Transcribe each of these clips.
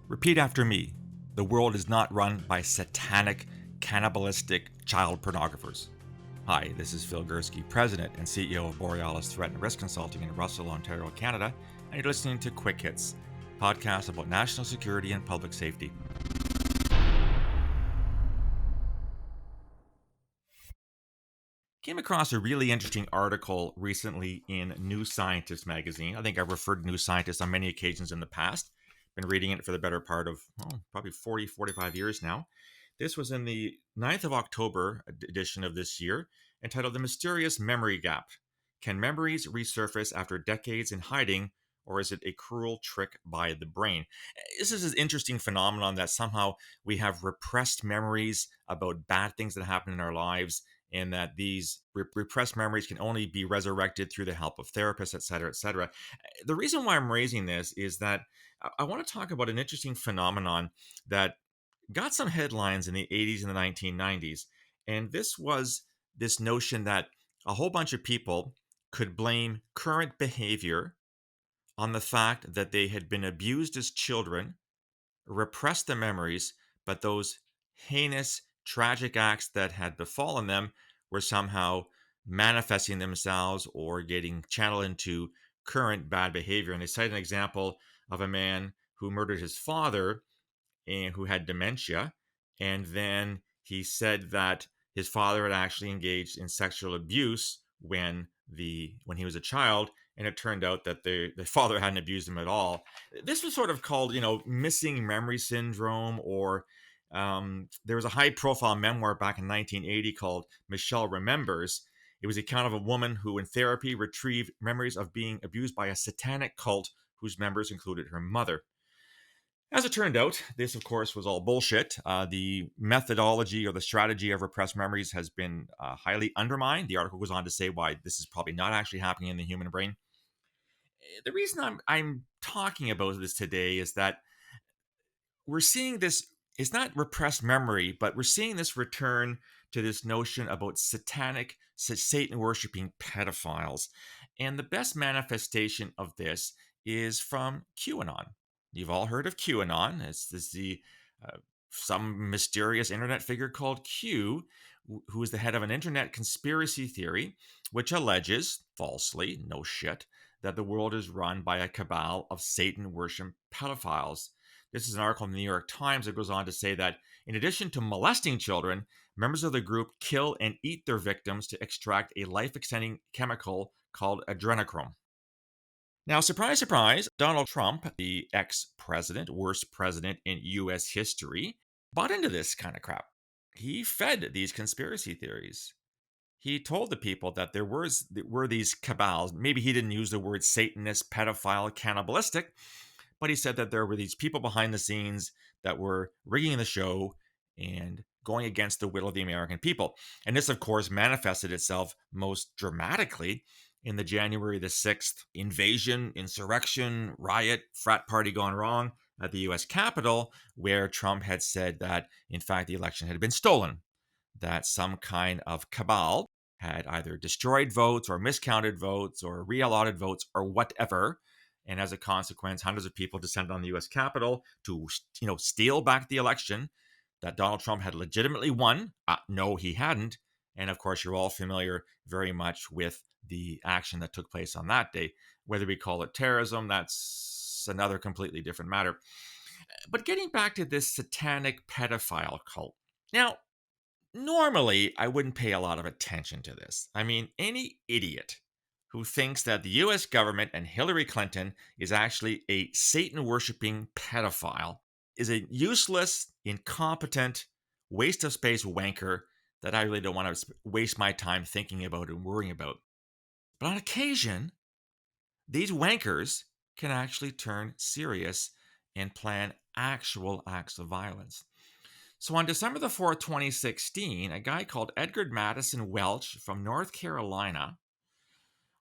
Repeat after me. The world is not run by satanic, cannibalistic child pornographers. Hi, this is Phil Gurski, President and CEO of Borealis Threat and Risk Consulting in Russell, Ontario, Canada, and you're listening to Quick Hits, podcast about national security and public safety. Came across a really interesting article recently in New Scientist magazine. I think I've referred to New Scientist on many occasions in the past. Been reading it for the better part of probably 40, 45 years now. This was in the 9th of October edition of this year, entitled The Mysterious Memory Gap. Can memories resurface after decades in hiding, or is it a cruel trick by the brain? This is an interesting phenomenon that somehow we have repressed memories about bad things that happen in our lives, and that these repressed memories can only be resurrected through the help of therapists, et cetera, et cetera. The reason why I'm raising this is that I want to talk about an interesting phenomenon that got some headlines in the 80s and the 1990s. And this was this notion that a whole bunch of people could blame current behavior on the fact that they had been abused as children, repressed the memories, but those heinous, tragic acts that had befallen them were somehow manifesting themselves or getting channeled into current bad behavior. And they cite an example of a man who murdered his father and who had dementia. And then he said that his father had actually engaged in sexual abuse when he was a child, and it turned out that the father hadn't abused him at all. This was sort of called, missing memory syndrome, or there was a high-profile memoir back in 1980 called Michelle Remembers. It was the account of a woman who, in therapy, retrieved memories of being abused by a satanic cult whose members included her mother. As it turned out, this, of course, was all bullshit. The methodology or the strategy of repressed memories has been highly undermined. The article goes on to say why this is probably not actually happening in the human brain. The reason I'm talking about this today is that we're seeing this. It's not repressed memory, but we're seeing this return to this notion about satanic, Satan worshipping pedophiles. And the best manifestation of this is from QAnon. You've all heard of QAnon. It's the some mysterious internet figure called Q, who is the head of an internet conspiracy theory, which alleges, falsely, no shit, that the world is run by a cabal of Satan worship pedophiles. This is an article in the New York Times that goes on to say that in addition to molesting children, members of the group kill and eat their victims to extract a life-extending chemical called adrenochrome. Now, surprise, surprise, Donald Trump, the ex-president, worst president in U.S. history, bought into this kind of crap. He fed these conspiracy theories. He told the people that there were these cabals. Maybe he didn't use the word Satanist, pedophile, cannibalistic, but he said that there were these people behind the scenes that were rigging the show and going against the will of the American people. And this, of course, manifested itself most dramatically in the January the 6th invasion, insurrection, riot, frat party gone wrong at the U.S. Capitol, where Trump had said that, in fact, the election had been stolen, that some kind of cabal had either destroyed votes or miscounted votes or reallotted votes or whatever. And as a consequence, hundreds of people descended on the U.S. Capitol to, steal back the election that Donald Trump had legitimately won. No, he hadn't. And of course, you're all familiar very much with the action that took place on that day. Whether we call it terrorism, that's another completely different matter. But getting back to this satanic pedophile cult. Now, normally, I wouldn't pay a lot of attention to this. I mean, any idiot who thinks that the US government and Hillary Clinton is actually a Satan-worshipping pedophile is a useless, incompetent, waste of space wanker that I really don't want to waste my time thinking about and worrying about. But on occasion, these wankers can actually turn serious and plan actual acts of violence. So on December the 4th, 2016, a guy called Edgar Madison Welch from North Carolina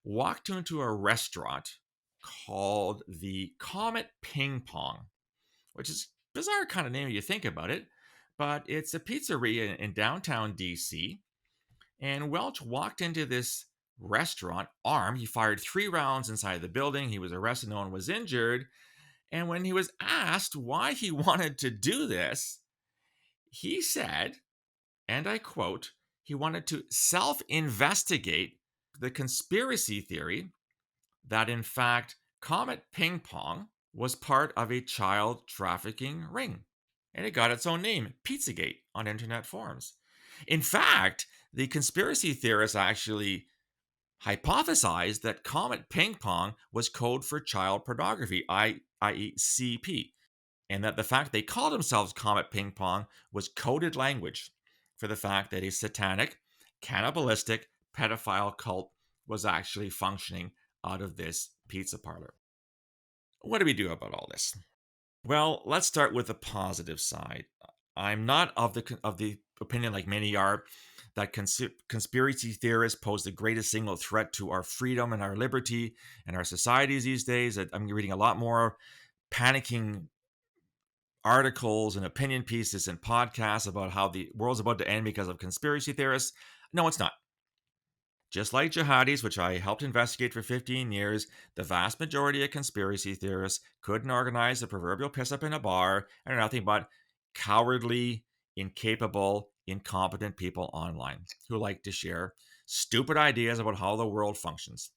walked into a restaurant called the Comet Ping Pong, which is a bizarre kind of name if you think about it, but it's a pizzeria in downtown DC. And Welch walked into this restaurant armed. He fired 3 rounds inside the building. He was arrested. No one was injured. And when he was asked why he wanted to do this, he said, and I quote, he wanted to self-investigate the conspiracy theory that, in fact, Comet Ping Pong was part of a child trafficking ring. And it got its own name, Pizzagate, on internet forums. In fact, the conspiracy theorists actually hypothesized that Comet Ping Pong was code for child pornography, i.e., CP, and that the fact they called themselves Comet Ping Pong was coded language for the fact that a satanic, cannibalistic, pedophile cult was actually functioning out of this pizza parlor. What do we do about all this? Well, let's start with the positive side. I'm not of the opinion, like many are, that conspiracy theorists pose the greatest single threat to our freedom and our liberty and our societies these days. I'm reading a lot more panicking articles and opinion pieces and podcasts about how the world's about to end because of conspiracy theorists. No, it's not. Just like jihadis, which I helped investigate for 15 years, the vast majority of conspiracy theorists couldn't organize the proverbial piss up in a bar and are nothing but cowardly, incapable, incompetent people online who like to share stupid ideas about how the world functions.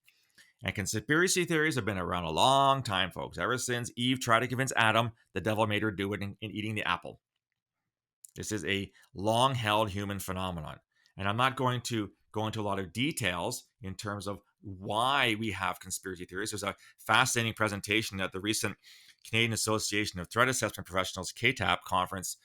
And conspiracy theories have been around a long time, folks, ever since Eve tried to convince Adam the devil made her do it in eating the apple. This is a long-held human phenomenon. And I'm not going to go into a lot of details in terms of why we have conspiracy theories. There's a fascinating presentation at the recent Canadian Association of Threat Assessment Professionals, KTAP, conference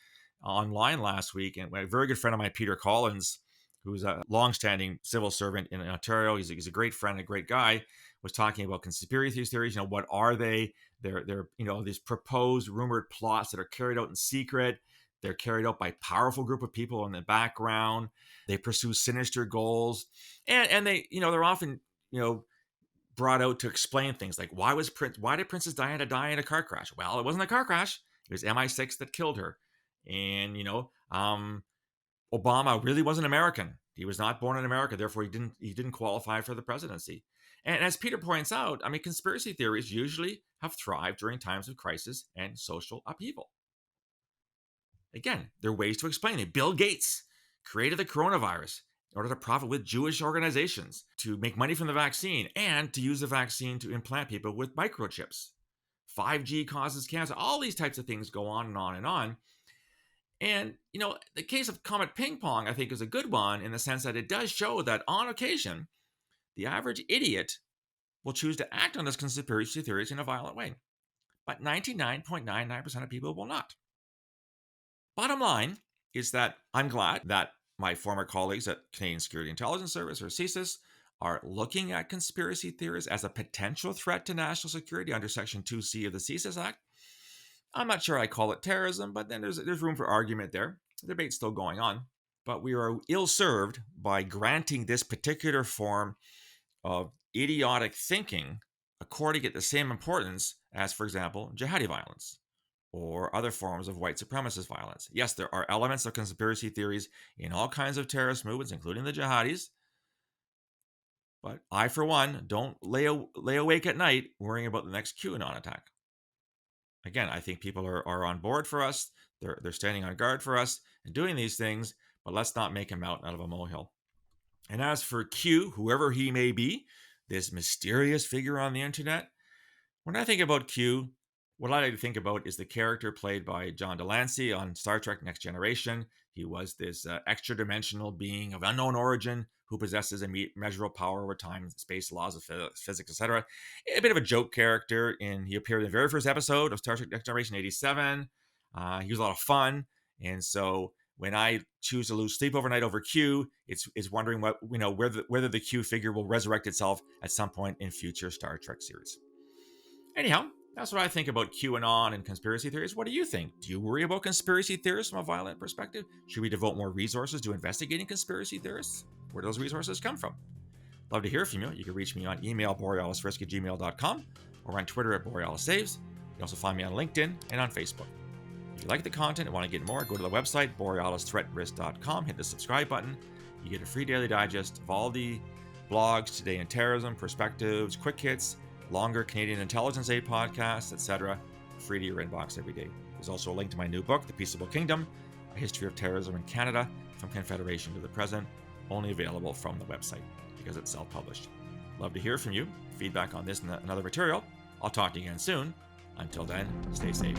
online last week. And a very good friend of mine, Peter Collins, who's a longstanding civil servant in Ontario, he's a great friend, a great guy, was talking about conspiracy theories. What are they? They're these proposed rumored plots that are carried out in secret. They're carried out by a powerful group of people in the background. They pursue sinister goals, and they, they're often, brought out to explain things like why did Princess Diana die in a car crash? Well, it wasn't a car crash. It was MI6 that killed her, and Obama really wasn't American. He was not born in America, therefore he didn't qualify for the presidency. And as Peter points out, conspiracy theories usually have thrived during times of crisis and social upheaval. Again, there are ways to explain it. Bill Gates created the coronavirus in order to profit with Jewish organizations, to make money from the vaccine, and to use the vaccine to implant people with microchips. 5G causes cancer. All these types of things go on and on and on. And, the case of Comet Ping Pong, I think, is a good one in the sense that it does show that on occasion, the average idiot will choose to act on this conspiracy theories in a violent way. But 99.99% of people will not. Bottom line is that I'm glad that my former colleagues at Canadian Security Intelligence Service, or CSIS, are looking at conspiracy theories as a potential threat to national security under Section 2C of the CSIS Act. I'm not sure I call it terrorism, but then there's room for argument there. The debate's still going on. But we are ill-served by granting this particular form of idiotic thinking according to the same importance as, for example, jihadi violence or other forms of white supremacist violence. Yes, there are elements of conspiracy theories in all kinds of terrorist movements, including the jihadis. But I, for one, don't lay awake at night worrying about the next QAnon attack. Again, I think people are on board for us. They're standing on guard for us and doing these things, but let's not make a mountain out of a molehill. And as for Q, whoever he may be, this mysterious figure on the internet, when I think about Q, what I like to think about is the character played by John Delancey on Star Trek Next Generation. He was this extra-dimensional being of unknown origin who possesses immeasurable power over time, space, laws of physics, etc. A bit of a joke character, and he appeared in the very first episode of Star Trek Next Generation '87. He was a lot of fun, and so when I choose to lose sleep overnight over Q, it's wondering whether the Q figure will resurrect itself at some point in future Star Trek series. Anyhow, that's what I think about QAnon and conspiracy theories. What do you think? Do you worry about conspiracy theorists from a violent perspective? Should we devote more resources to investigating conspiracy theorists? Where do those resources come from? Love to hear from you. You can reach me on email, borealisrisk@gmail.com, or on Twitter at borealissaves. You can also find me on LinkedIn and on Facebook. If you like the content and want to get more, go to the website, borealisthreatrisk.com, hit the subscribe button. You get a free daily digest of all the blogs, Today in Terrorism, Perspectives, Quick Hits, longer Canadian Intelligence Aid podcasts, etc. free to your inbox every day. There's also a link to my new book, The Peaceable Kingdom, A History of Terrorism in Canada from Confederation to the Present, only available from the website because it's self-published. Love to hear from you. Feedback on this and other material. I'll talk to you again soon. Until then, stay safe.